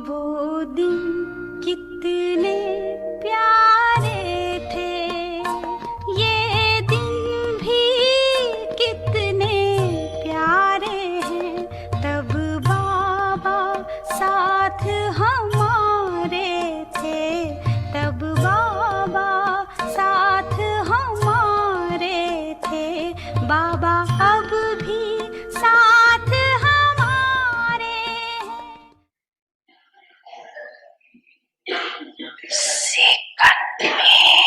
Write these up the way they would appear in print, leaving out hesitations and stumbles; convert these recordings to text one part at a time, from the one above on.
वो दिन कितने प्यारे थे, ये दिन भी कितने प्यारे हैं। तब बाबा साथ हमारे थे, तब बाबा साथ हमारे थे। बाबा अब भी साथ हमारे हैं। Second में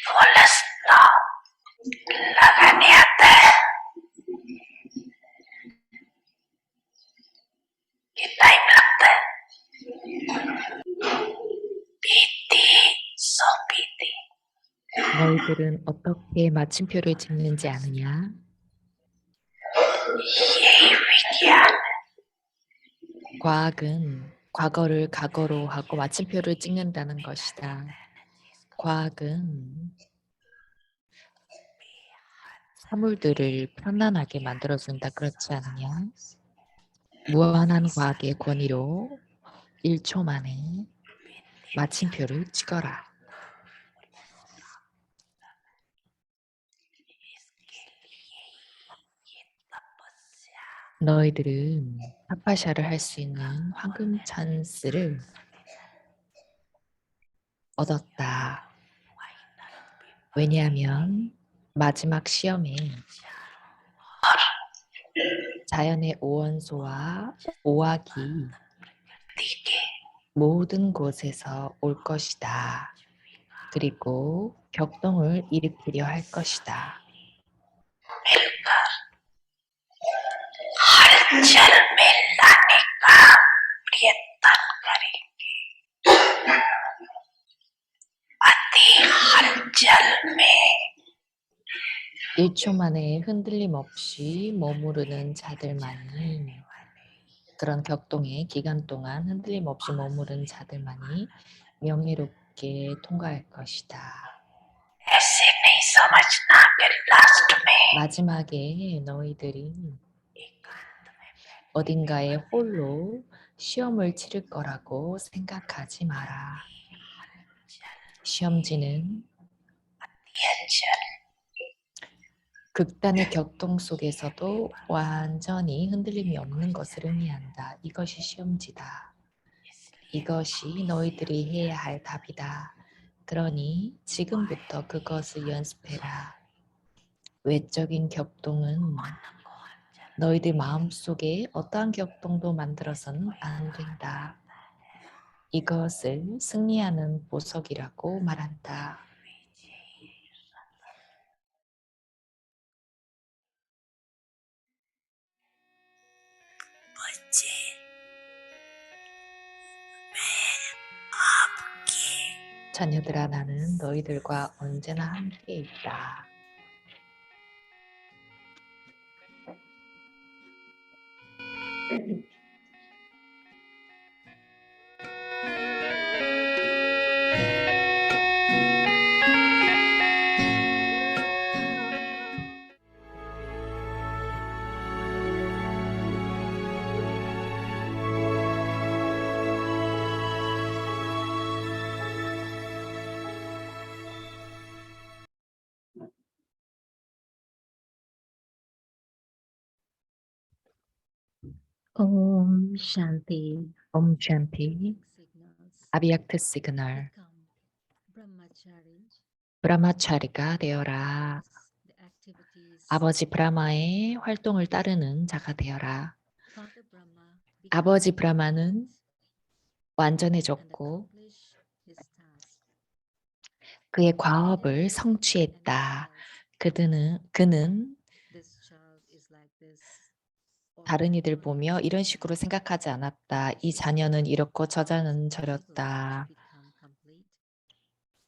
full stop लगाने आता है कि टाइम लगता है। बीती सो बीती। 너희들은 어떻게 마침표를 찍는지 아느냐? यही विज्ञान 과학은 과거를 과거로 하고 마침표를 찍는다는 것이다. 과학은 사물들을 편안하게 만들어준다. 그렇지 않느냐? 무한한 과학의 권위로 1초 만에 마침표를 찍어라. 너희들은 타파샤를 할 수 있는 황금 찬스를 얻었다. 왜냐하면 마지막 시험에 자연의 오원소와 오악이 모든 곳에서 올 것이다. 그리고 격동을 일으키려 할 것이다. हलचल में लाने का प्रयत्न करेंगे। अति हलचल में 1초 만에 흔들림 없이 머무르는 자들만이, 그런 격동의 기간 동안 흔들림 없이 머무르는 자들만이 명예롭게 통과할 것이다. ऐसे नहीं समझना कि लास्ट में 마지막에 너희들이 어딘가에 홀로 시험을 치를 거라고 생각하지 마라. 시험지는 हलचल 극단의 격동 속에서도 완전히 흔들림이 없는 것을 의미한다. 이것이 시험지다. 이것이 너희들이 해야 할 답이다. 그러니 지금부터 그것을 연습해라. 외적인 격동은 너희들 마음속에 어떠한 격동도 만들어서는 안 된다. 이것을 승리하는 보석이라고 말한다. बच्चे मैं आपके 자녀들아, 나는 너희들과 언제나 함께 있다. Om Shanti. Om Shanti. Signals 아비약트 시그널. become brahmachari. 브라마차리가 되어라. The activities 아버지 브라마의 활동을 따르는 자가 되어라. Father Brahma 아버지 became 브라마는 and 완전해졌고 accomplished his task. 그의 과업을 성취했다. 그는 This child is like this. or 다른 이들 that 보며 child 이런 is 식으로 like 생각하지 않았다. 이 자녀는 이렇고 저 자녀는 저렇다. become complete.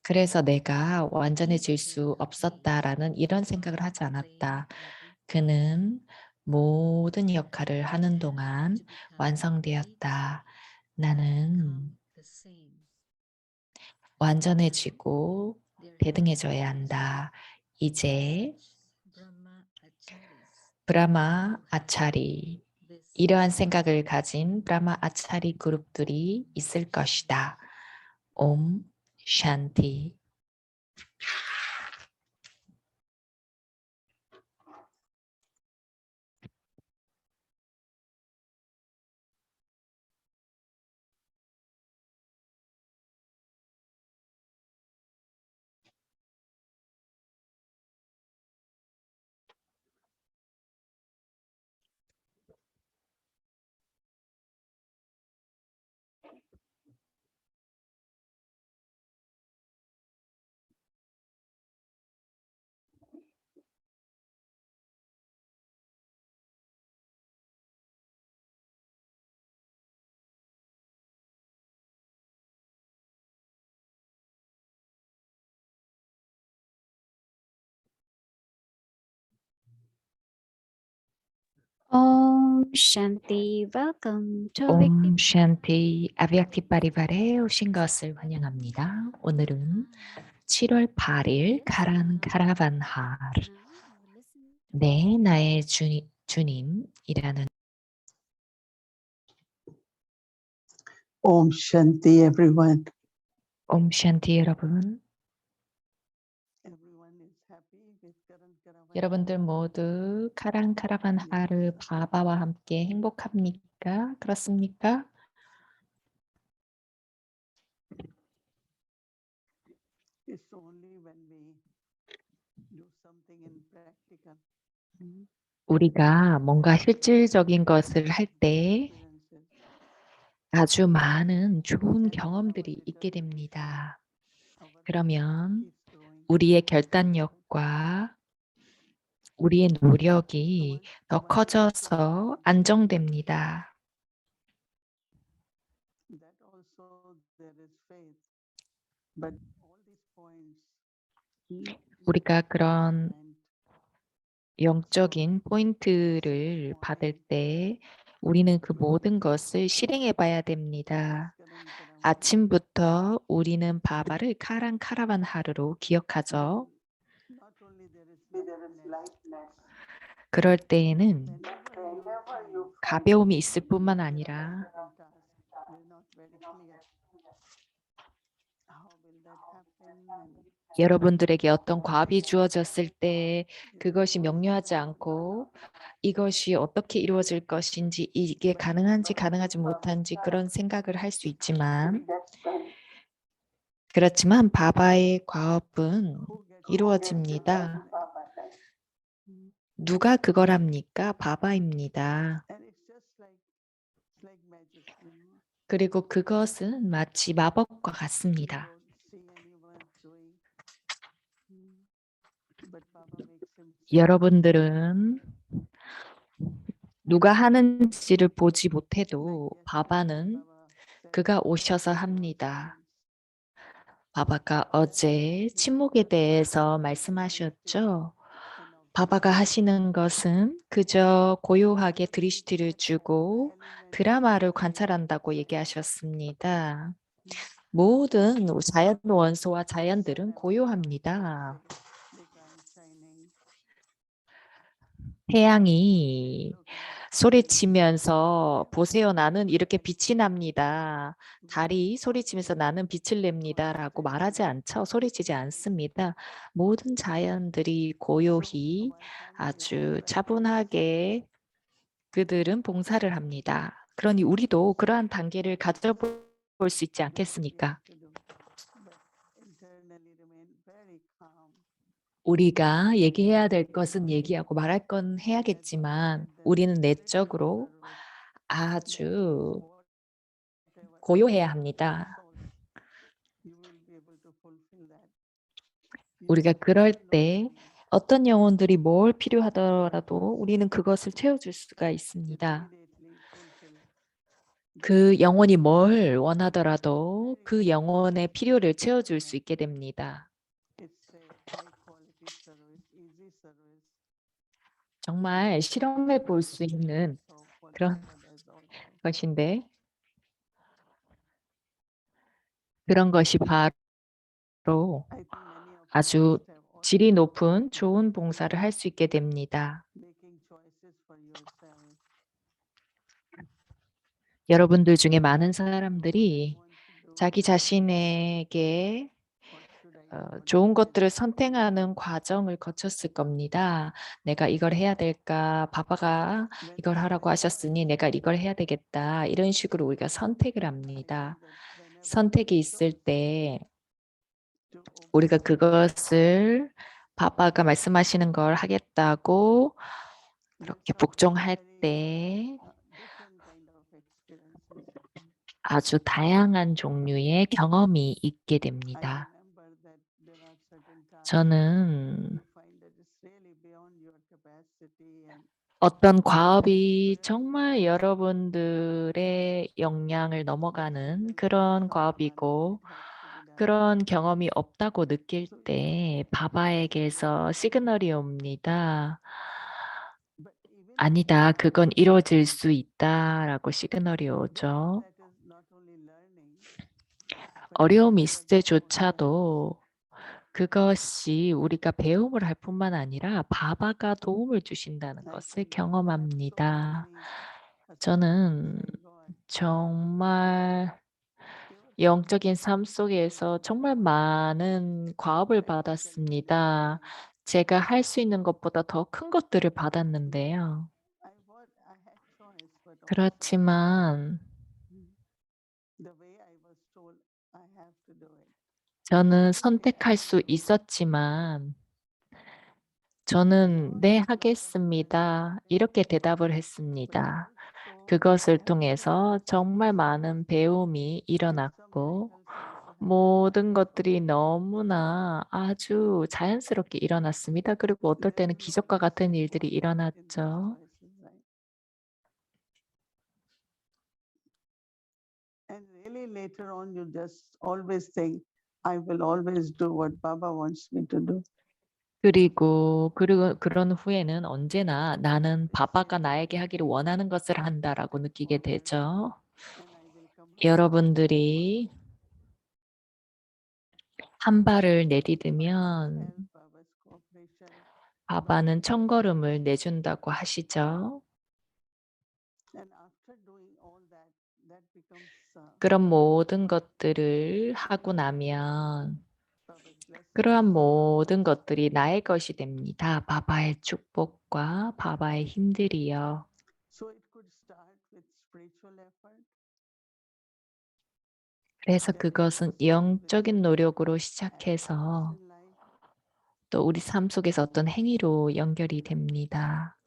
그래서 내가 완전해질 수 없었다라는 이런 생각을 하지 않았다. 그는 모든 역할을 하는 동안 완성되었다. 나는 The same. 완전해지고 대등해져야 한다. 이제 Brahma acharis. 브라마 아차리, This 이러한 생각을 가진 브라마 아차리 그룹들이 있을 것이다. 옴 샨티. Om Shanti. Welcome to 옴 샨티 아비약티 파리발에 오신 것을 환영합니다. 오늘은 7월 8일 가란 카라반하르 네 나의 주님이라는 Om Shanti, everyone. 옴 샨티 여러분. Everyone is happy with Karan Karavan. 여러분들 모두 카란 카라반하르 바바와 함께 행복합니까? 그렇습니까? It's only when we do something in practical 우리가 뭔가 실질적인 것을 할 때 experiences. 아주 많은 좋은 경험들이 있게 됩니다. Our 그러면 keeps growing. 우리의 결단력과 우리의 노력이 더 커져서 안정됩니다. That also there is faith. But all these points 우리가 그런 and 영적인 포인트를 받을 때 우리는 그 모든 것을 실행해 봐야 됩니다. Karan Karavan. 아침부터 우리는 바바를 카란 카라반 하루로 기억하죠. Not only there is lightness. 그럴 때에는 Whenever you 가벼움이 있을 뿐만 아니라 task, we're not very clear. How will that happen? And 여러분들에게 어떤 과업이 주어졌을 때 그것이 명료하지 않고 이것이 어떻게 이루어질 것인지 이게 가능한지 가능하지 못한지 그런 생각을 할 수 있지만 그렇지만 바바의 과업은 who gets 이루어집니다. 누가 그걸 합니까? 바바입니다. and it's like magic, you know. 그리고 그것은 마치 마법과 같습니다. You don't see anyone doing. But Baba makes him 여러분들은 누가 하는지를 보지 못해도 바바는 그가 오셔서 합니다. 바바가 어제 침묵에 대해서 말씀하셨죠. 바바가 하시는 것은 그저 고요하게 드리시티를 주고 드라마를 관찰한다고 얘기하셨습니다. 모든 자연 원소와 자연들은 고요합니다. 태양이 소리치면서 보세요, 나는 이렇게 빛이 납니다. 달이 소리치면서 나는 빛을 냅니다. 라고 말하지 않죠. 소리치지 않습니다. 모든 자연들이 고요히 아주 차분하게 그들은 봉사를 합니다. 그러니 우리도 그러한 단계를 가져볼 수 있지 않겠습니까? 우리가 얘기해야 될 것은 얘기하고 말할 건 해야겠지만 우리는 내적으로 아주 고요해야 합니다. 우리가 그럴 때 어떤 영혼들이 뭘 필요하더라도 우리는 그것을 채워줄 수가 있습니다. 그 영혼이 뭘 원하더라도 그 영혼의 필요를 채워줄 수 있게 됩니다. 정말 실험해 볼 수 있는 그런 것인데 그런 것이 바로 아주 질이 높은 좋은 봉사를 할 수 있게 됩니다. 여러분들 중에 많은 사람들이 자기 자신에게 좋은 것들을 선택하는 과정을 거쳤을 겁니다. 내가 이걸 해야 될까? 바바가 이걸 하라고 하셨으니 내가 이걸 해야 되겠다. 이런 식으로 우리가 선택을 합니다. 선택이 있을 때 우리가 그것을 바바가 말씀하시는 걸 하겠다고 그렇게 복종할 때 아주 다양한 종류의 경험이 있게 됩니다. 저는 어떤 과업이 정말 여러분들의 역량을 넘어가는 그런 과업이고 그런 경험이 없다고 느낄 때 바바에게서 시그널이 옵니다. 아니다, 그건 이루어질 수 있다라고 시그널이 오죠. 어려움이 있을 때조차도 그것이 우리가 배움을 할 뿐만 아니라 바바가 도움을 주신다는 것을 경험합니다. 저는 정말 영적인 삶 속에서 정말 많은 과업을 받았습니다. 제가 할 수 있는 것보다 더 큰 것들을 받았는데요. 그렇지만 저는 선택할 수 있었지만 저는 네, 하겠습니다. 이렇게 대답을 했습니다. 그것을 통해서 정말 많은 배움이 일어났고 모든 것들이 너무나 아주 자연스럽게 일어났습니다. 그리고 어떨 때는 기적과 같은 일들이 일어났죠. And really later on, you just always think, I will always do what Baba wants me to do. 그리고 그런 후에는 언제나 나는 바바가 나에게 하기를 원하는 것을 한다라고 느끼게 되죠. 여러분들이 한 발을 내디디면 바바는 첫걸음을 내준다고 하시죠. 그런 모든 것들을 하고 나면 그러한 모든 것들이 나의 것이 됩니다. 바바의 축복과 바바의 힘들이요. 그래서 그것은 영적인 노력으로 시작해서 또 우리 삶 속에서 어떤 행위로 연결이 됩니다.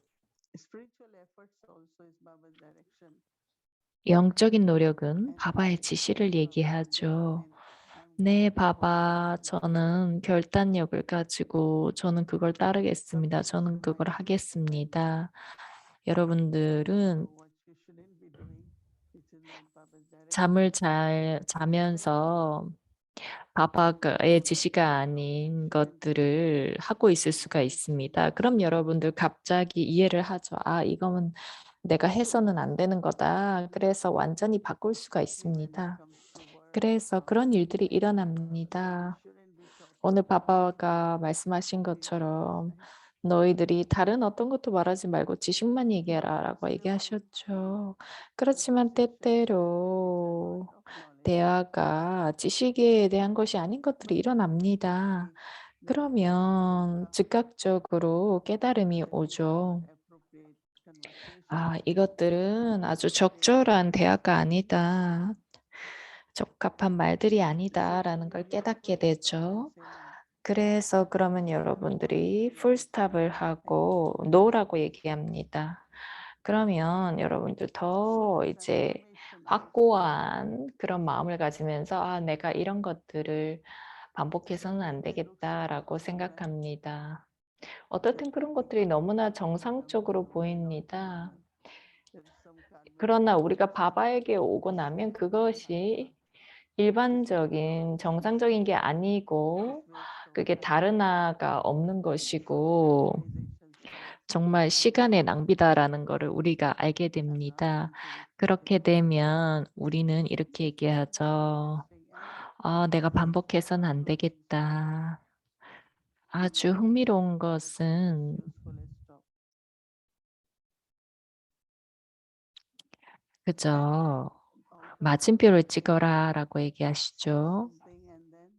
영적인 노력은 바바의 지시를 얘기하죠. 네, 바바, 저는 결단력을 가지고 저는 그걸 따르겠습니다. 저는 그걸 하겠습니다. 여러분들은 잠을 잘 자면서 바바의 지시가 아닌 것들을 하고 있을 수가 있습니다. 그럼 여러분들 갑자기 이해를 하죠. 아, 이거는 내가 해서는 안 되는 거다. 그래서 완전히 바꿀 수가 있습니다. 그래서 그런 일들이 일어납니다. 오늘 바바가 말씀하신 것처럼 너희들이 다른 어떤 것도 말하지 말고 지식만 얘기해라라고 얘기하셨죠. 그렇지만 때때로 대화가 지식에 대한 것이 아닌 것들이 일어납니다. 그러면 즉각적으로 깨달음이 오죠. 아, 이것들은 아주 적절한 대화가 아니다. 적합한 말들이 아니다라는 걸 깨닫게 되죠. 그래서 그러면 여러분들이 풀스탑을 하고 노라고 얘기합니다. 그러면 여러분들 더 이제 확고한 그런 마음을 가지면서 아, 내가 이런 것들을 반복해서는 안 되겠다라고 생각합니다. 어떨 땐 그런 것들이 너무나 정상적으로 보입니다. 그러나 우리가 바바에게 오고 나면 그것이 일반적인 정상적인 게 아니고 그게 다르나가 없는 것이고 정말 시간의 낭비다라는 것을 우리가 알게 됩니다. 그렇게 되면 우리는 이렇게 얘기하죠. 아, 내가 반복해서는 안 되겠다. 아주 흥미로운 것은 그죠? out of 마침표를 찍어라라고 얘기하시죠. something and then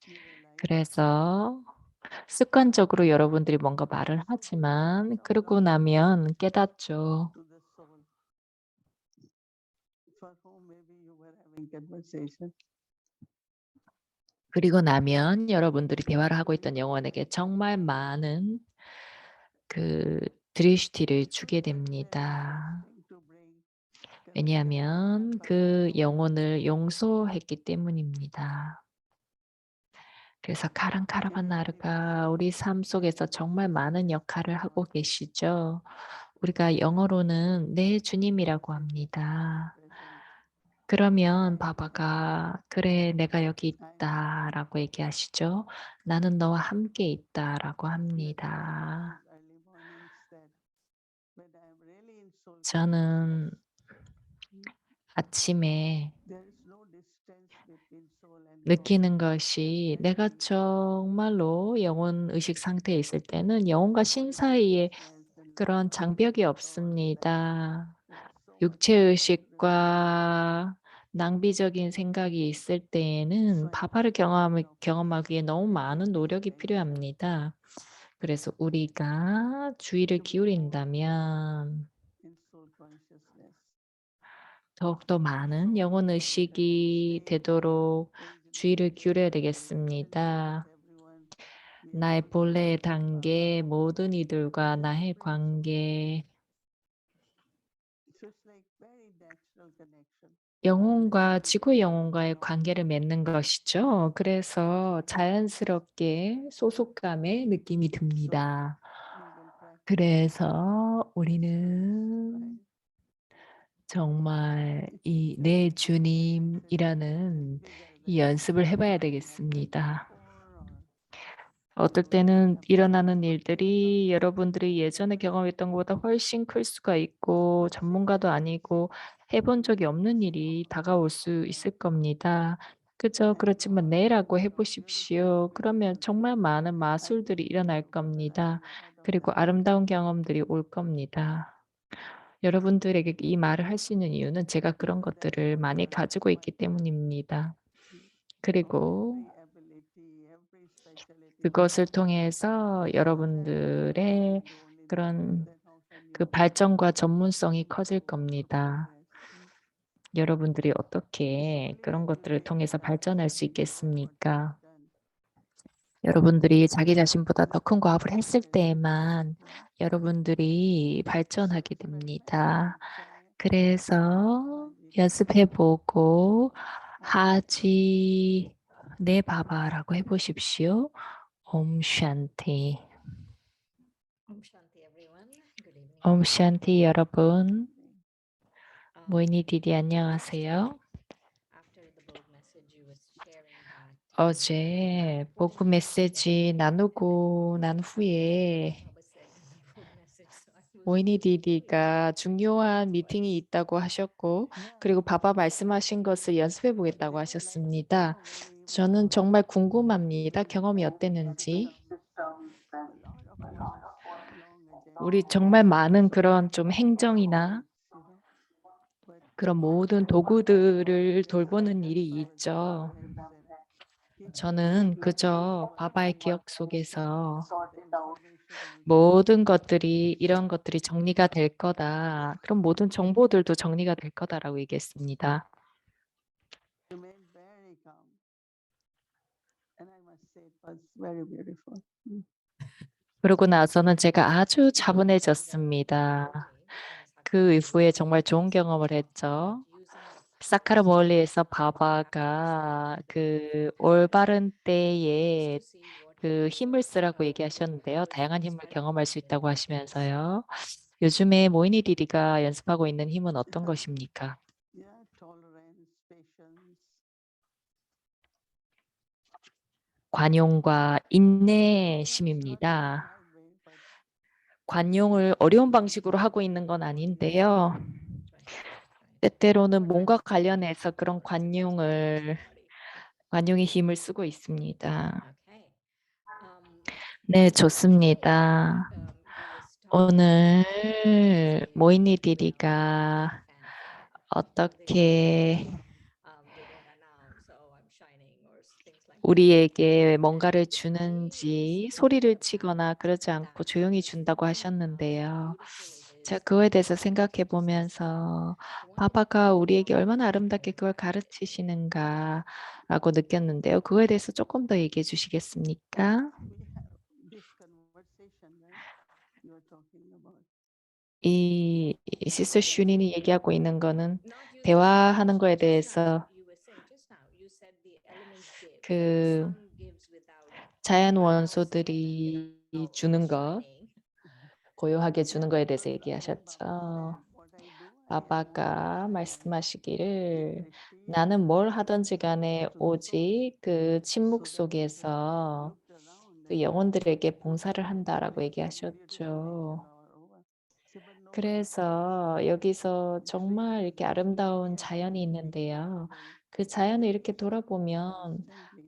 you realize 그래서 습관적으로 여러분들이 뭔가 말을 하지만 그러고 나면 깨닫죠. to the soul for whom maybe you were having conversation. 그리고 나면 여러분들이 대화를 하고 있던 영혼에게 정말 많은 그 드리슈티를 주게 됩니다. To bring 왜냐하면 그 영혼을 용서했기 때문입니다. 그래서 카란카라바나르가 우리 삶 속에서 정말 많은 역할을 하고 계시죠. 우리가 영어로는 내 주님이라고 합니다. present 그러면 바바가 그래 내가 여기 있다라고 얘기하시죠. 나는 너와 함께 있다라고 합니다. early morning said, when I am really in soul, 저는 아침에 there is no distance between soul and God. 느끼는 것이 내가 정말로 영혼 의식 상태에 있을 때는 영혼과 신 사이에 그런 장벽이 없습니다. 육체 의식과 낭비적인 생각이 있을 때에는 바바를 경험하기에 너무 많은 노력이 필요합니다. 그래서 우리가 주의를 기울인다면 In soul consciousness. 더욱더 많은 영혼 의식이 되도록 주의를 기울여야 되겠습니다. Everyone, 나의 본래의 단계, 모든 이들과 나의 관계, so it's like very natural connection. 영혼과 지구 영혼과의 관계를 맺는 것이죠. 그래서 자연스럽게 소속감의 느낌이 듭니다. We will practice 그래서 우리는 정말 이 내 주님이라는 이 연습을 해봐야 되겠습니다. 어떨 때는 일어나는 일들이 여러분들이 예전에 경험했던 것보다 훨씬 클 수가 있고 전문가도 아니고 해본 적이 없는 일이 다가올 수 있을 겁니다. 그죠? 그렇지만 내라고 해보십시오. 그러면 정말 많은 마술들이 일어날 겁니다. 그리고 아름다운 경험들이 올 겁니다. 여러분들에게 이 말을 할 수 있는 이유는 제가 그런 것들을 많이 가지고 있기 때문입니다. 그리고 every ability, every specialty. 그것을 통해서 여러분들의 그런 그 발전과 전문성이 커질 겁니다. 여러분들이 어떻게 그런 것들을 통해서 발전할 수 있겠습니까? 여러분들이 자기 자신보다 더 큰 과업을 했을 때에만 여러분들이 발전하게 됩니다. 그래서 연습해보고 하지 네 바바라고 해보십시오. 옴 샨티. 옴 샨티 여러분. 모이니 디디 안녕하세요. 어제 보고 메시지 나누고 난 후에 모이니 디디가 중요한 미팅이 있다고 하셨고 그리고 바바 말씀하신 것을 연습해 보겠다고 하셨습니다. 저는 정말 궁금합니다. 경험이 어땠는지. 우리 정말 많은 그런 좀 행정이나 그런 모든 도구들을 돌보는 일이 있죠. 저는 그저 바바의 기억 속에서 모든 것들이 이런 것들이 정리가 될 거다. 그럼 모든 정보들도 정리가 될 거다라고 얘기했습니다. Remained very calm. And I must say it was very beautiful. 그러고 나서는 제가 아주 차분해졌습니다. 그 이후에 정말 좋은 경험을 했죠. 사카라 멀리에서 바바가 그 올바른 때에 그 힘을 쓰라고 얘기하셨는데요. 다양한 힘을 경험할 수 있다고 하시면서요. 요즘에 모이니 디디가 연습하고 있는 힘은 어떤 것입니까? Yeah, tolerance, patience. 관용과 인내심입니다. Hard way, but 관용을 어려운 방식으로 하고 있는 건 아닌데요. 때때로는 몸과 관련해서 그런 관용의 힘을 쓰고 있습니다. 네, 좋습니다. 오늘 모이니 디디가 어떻게 우리에게 뭔가를 주는지 소리를 치거나 그러지 않고 조용히 준다고 하셨는데요. 제가 그거에 대해서 생각해 보면서 바바가 우리에게 얼마나 아름답게 그걸 가르치시는가라고 느꼈는데요. 그거에 대해서 조금 더 얘기해 주시겠습니까? We have this conversation, right? You are talking about. 이 시스터 슈닌이 얘기하고 있는 거는 대화하는 거에 대해서 그 자연 원소들이 주는 것, 고요하게 주는 거에 대해서 얘기하셨죠. What I do, 바바가 말씀하시기를 나는 뭘 하든지 간에 오직 그 침묵 속에서 그 영혼들에게 봉사를 한다라고 얘기하셨죠. 그래서 여기서 정말 이렇게 아름다운 자연이 있는데요. 그 자연을 이렇게 돌아보면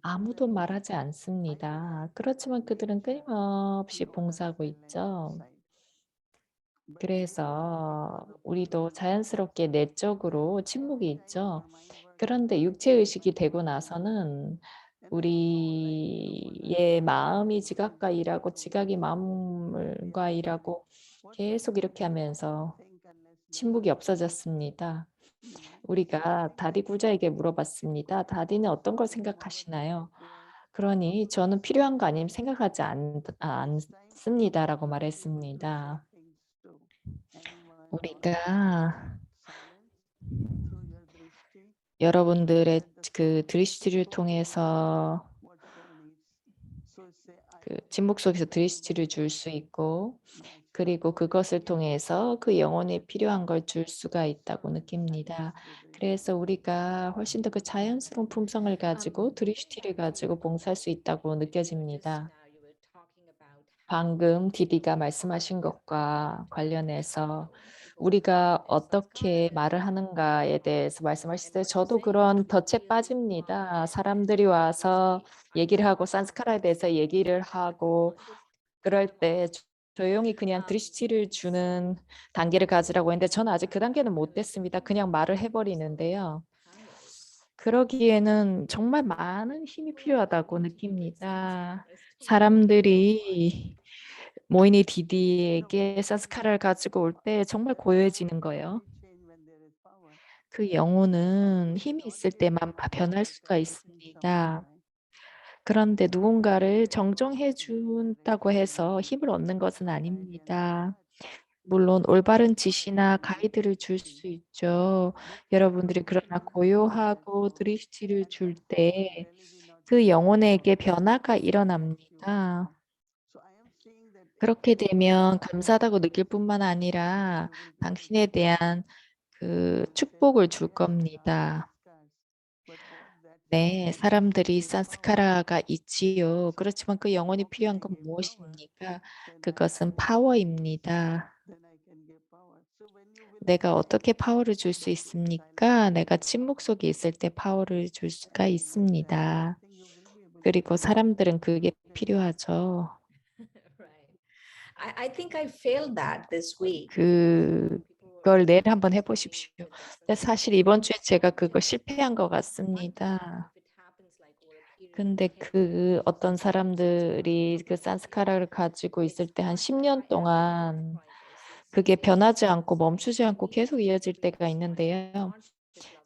아무도 말하지 않습니다. 그렇지만 그들은 끊임없이 봉사하고 있죠. 그래서 우리도 자연스럽게 내적으로 침묵이 있죠. 그런데 육체의식이 되고 나서는 우리의 마음이 지각과 일하고 지각이 마음과 일하고 계속 이렇게 하면서 침묵이 없어졌습니다. 우리가 다디 구자에게 물어봤습니다. 다디는 어떤 걸 생각하시나요? 그러니 저는 필요한 거 아니면 생각하지 않습니다라고 말했습니다. 우리가 여러분들의 그 드리시를 통해서 그 침묵 속에서 드리시를 줄 수 있고 그리고 그것을 통해서 그 영혼에 필요한 걸 줄 수가 있다고 느낍니다. 그래서 우리가 훨씬 더 그 자연스러운 품성을 가지고 드리시를 가지고 봉사할 수 있다고 느껴집니다. 방금 디디가 말씀하신 것과 관련해서 우리가 어떻게 말을 하는가에 대해서 말씀하실 때 저도 그런 덫에 빠집니다. 사람들이 와서 얘기를 하고 산스카라에 대해서 얘기를 하고 그럴 때 조용히 그냥 드리시를 주는 단계를 가지라고 했는데 저는 아직 그 단계는 못 됐습니다. 그냥 말을 해버리는데요. 그러기에는 정말 많은 힘이 필요하다고 느낍니다. 사람들이 모이니 디디에게 산스카라를 가지고 올 때 정말 고요해지는 거예요. 그 영혼은 힘이 있을 때만 변할 수가 있습니다. 그런데 누군가를 정정해 준다고 해서 힘을 얻는 것은 아닙니다. 물론 올바른 지시나 가이드를 줄 수 있죠. 여러분들이 그러나 고요하고 드리시를 줄 때 그 영혼에게 변화가 일어납니다. 그렇게 되면 감사하다고 느낄 뿐만 아니라 당신에 대한 그 축복을 줄 겁니다. 네, 사람들이 산스카라가 있지요. 그렇지만 그 영혼이 필요한 건 무엇입니까? 그것은 파워입니다. 내가 어떻게 파워를 줄 수 있습니까? 내가 침묵 속에 있을 때 파워를 줄 수가 있습니다. 그리고 사람들은 그게 필요하죠. I think I failed that this week. 그걸 내일 한번 해보십시오. 근데 사실 이번 주에 제가 그거 실패한 것 같습니다. 근데 그 어떤 사람들이 그 산스카라를 가지고 있을 때 한 10년 동안 그게 변하지 않고 멈추지 않고 계속 이어질 때가 있는데요.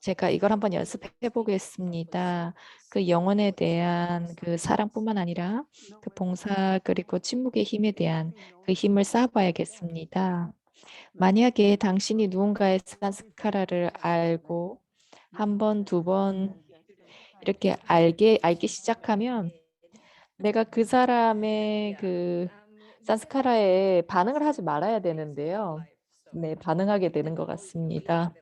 제가 이걸 한번 연습해 보겠습니다. 그 영혼에 대한 그 사랑뿐만 아니라 그 봉사 그리고 침묵의 힘에 대한 그 힘을 쌓아봐야겠습니다. 만약에 당신이 누군가의 산스카라를 알고 한 번, 두 번 이렇게 알기 시작하면 내가 그 사람의 그 산스카라에 반응을 하지 말아야 되는데요. 네, 반응하게 되는 것 같습니다.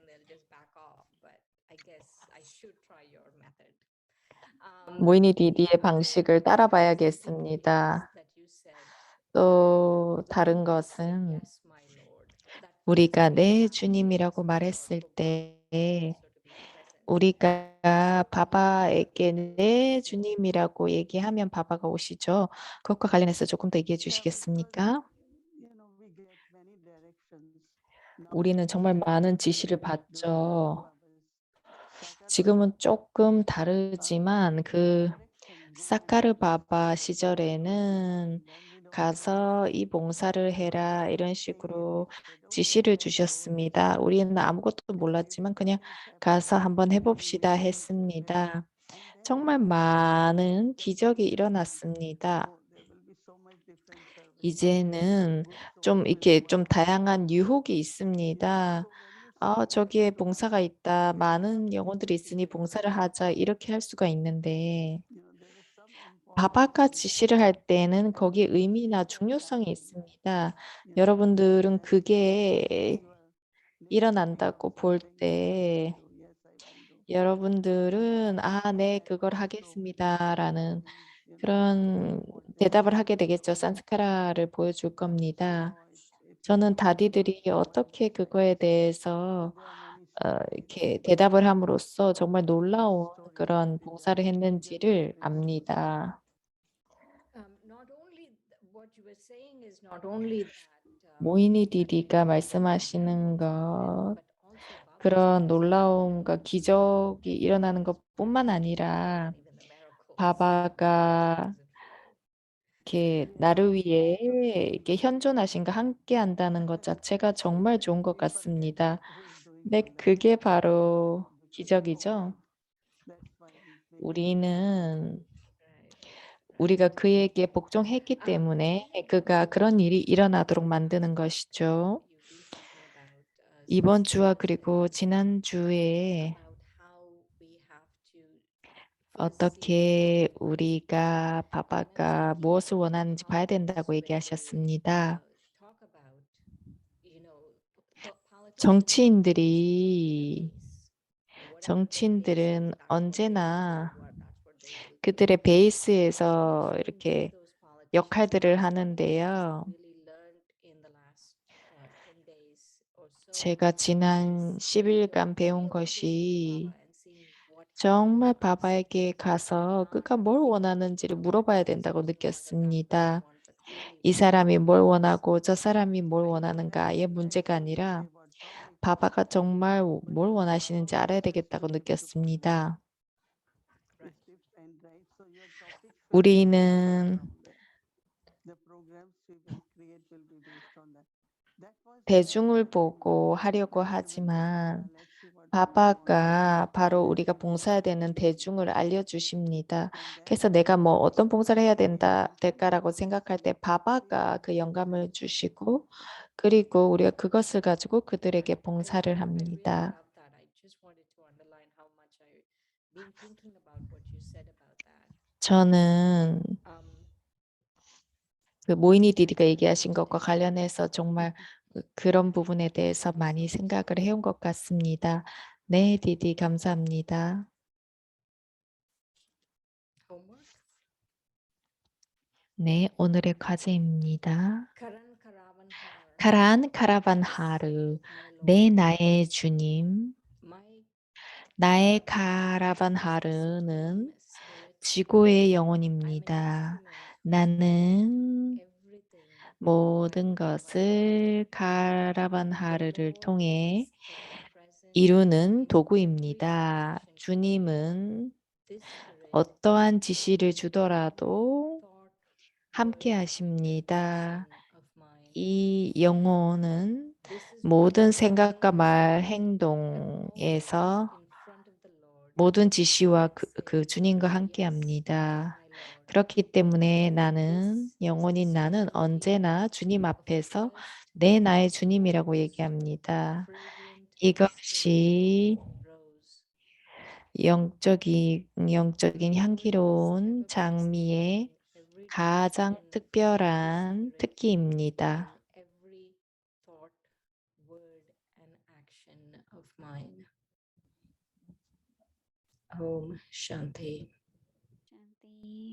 모이니 디디의 방식을 따라봐야겠습니다. 또 다른 것은 우리가 네 주님이라고 말했을 때 우리가 바바에게 네 주님이라고 얘기하면 바바가 오시죠. 그것과 관련해서 조금 더 얘기해 주시겠습니까? 우리는 정말 많은 지시를 받죠. 지금은 조금 다르지만 그 사카르 바바 시절에는 가서 이 봉사를 해라 이런 식으로 지시를 주셨습니다. 우리는 아무것도 몰랐지만 그냥 가서 한번 해봅시다 했습니다. 정말 많은 기적이 일어났습니다. 이제는 좀 이렇게 좀 다양한 유혹이 있습니다. 저기에 봉사가 있다. 많은 영혼들이 있으니 봉사를 하자. 이렇게 할 수가 있는데 바바가 지시를 할 때는 거기에 의미나 중요성이 있습니다. 여러분들은 그게 일어난다고 볼 때 여러분들은 네, 그걸 하겠습니다라는 그런 대답을 하게 되겠죠. 산스카라를 보여줄 겁니다. 저는 다디들이 어떻게 그거에 대해서 이렇게 대답을 함으로써 정말 놀라운 그런 봉사를 했는지를 압니다. 모이니 디디가 말씀하시는 것, 그런 놀라움과 기적이 일어나는 것뿐만 아니라 바바가 이렇게 나를 위해 이렇게 현존하신과 함께 한다는 것 자체가 정말 좋은 것 같습니다. 네, 그게 바로 기적이죠. 우리가 그에게 복종했기 때문에 그가 그런 일이 일어나도록 만드는 것이죠. 이번 주와 그리고 지난 주에 어떻게 우리가 바바가 무엇을 원하는지 봐야 된다고 얘기하셨습니다. 정치인들은 언제나 그들의 베이스에서 이렇게 역할들을 하는데요. 제가 지난 10일간 배운 것이 정말 바바에게 가서 그가 뭘 원하는지를 물어봐야 된다고 느꼈습니다. 이 사람이 뭘 원하고 저 사람이 뭘 원하는가의 문제가 아니라 바바가 정말 뭘 원하시는지 알아야 되겠다고 느꼈습니다. 우리는 대중을 보고 하려고 하지만 바바가 바로 우리가 봉사해야 되는 대중을 알려주십니다. 그래서 내가 뭐 어떤 봉사를 해야 될까라고 생각할 때 바바가 그 영감을 주시고 그리고 우리가 그것을 가지고 그들에게 봉사를 합니다. 저는 그 모이니 디디가 얘기하신 것과 관련해서 정말 그런 부분에 대해서 많이 생각을 해온 것 같습니다. 네, 디디 감사합니다. 네, 오늘의 과제입니다. 카란 카라반하르, 네 나의 주님, 나의 카라반하르는 지고의 영혼입니다. 나는 모든 것을 카라반하르를 통해 이루는 도구입니다. 주님은 어떠한 지시를 주더라도 함께 하십니다. 이 영혼은 모든 생각과 말, 행동에서 모든 지시와 그 주님과 함께 합니다. 그렇기 때문에 영혼인 나는 언제나 주님 앞에서 내 나의 주님이라고 얘기합니다. 이것이 영적인 향기로운 장미의 가장 특별한 특기입니다. Om Shanti. Shanti.